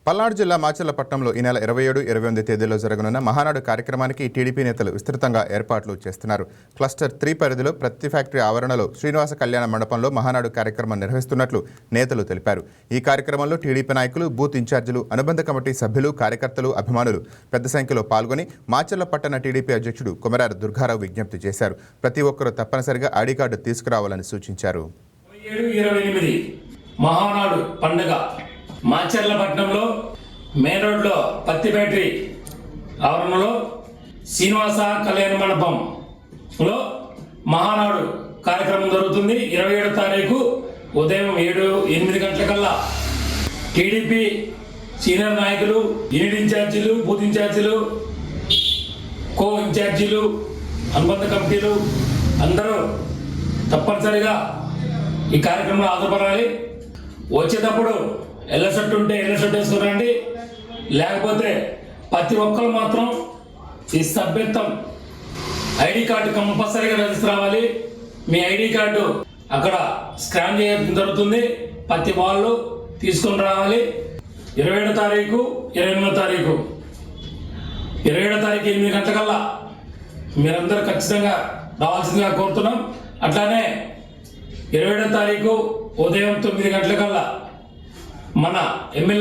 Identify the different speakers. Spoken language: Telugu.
Speaker 1: పల్నాడు జిల్లా మాచర్లపట్నంలో ఈ నెల 27, 28 తేదీల్లో జరగనున్న మహానాడు కార్యక్రమానికి టీడీపీ నేతలు విస్తృతంగా ఏర్పాట్లు చేస్తున్నారు. క్లస్టర్ 3 పరిధిలో ప్రతి ఫ్యాక్టరీ ఆవరణలో శ్రీనివాస కళ్యాణ మండపంలో మహానాడు కార్యక్రమం నిర్వహిస్తున్నట్లు నేతలు తెలిపారు. ఈ కార్యక్రమంలో టీడీపీ నాయకులు, బూత్ ఇన్ఛార్జీలు, అనుబంధ కమిటీ సభ్యులు, కార్యకర్తలు, అభిమానులు పెద్ద సంఖ్యలో పాల్గొని మాచర్లపట్టణ టీడీపీ అధ్యక్షుడు కొమరారు దుర్గారావు విజ్ఞప్తి చేశారు. ప్రతి ఒక్కరూ తప్పనిసరిగా ఐడి కార్డు తీసుకురావాలని సూచించారు.
Speaker 2: 27, 28 మహానాడు పండుగ మాచర్లపట్నంలో మెయిన్ రోడ్లో పత్తి ఫ్యాక్టరీ ఆవరణలో శ్రీనివాస కళ్యాణ మండపంలో మహానాడు కార్యక్రమం జరుగుతుంది. 27వ తారీఖు ఉదయం 7-8 గంటలకల్లా టీడీపీ సీనియర్ నాయకులు, యూనిట్ ఇన్ఛార్జీలు, బూత్ ఇన్ఛార్జీలు, కో ఇన్ఛార్జీలు, అనుబంధ కమిటీలు అందరూ తప్పనిసరిగా ఈ కార్యక్రమంలో హాజరుపడాలి. వచ్చేటప్పుడు ఎల్ల షర్ట్ ఉంటే ఎల్ల షర్ట్ వేసుకురండి, లేకపోతే ప్రతి ఒక్కరు మాత్రం ఈ సభ్యత్వం ఐడి కార్డు కంపల్సరీగా రిజిస్టర్ అవ్వాలి. మీ ఐడి కార్డు అక్కడ స్కాన్ చేయడం జరుగుతుంది. ప్రతి వాళ్ళు తీసుకొని రావాలి. 27వ తారీఖు, 28వ తారీఖు 27వ తారీఖు 8 గంటలకల్లా మీరందరూ ఖచ్చితంగా రావాల్సిందిగా కోరుతున్నాం. అట్లానే 27వ తారీఖు ఉదయం 9 గంటలకల్లా మన ఎమ్మెల్యే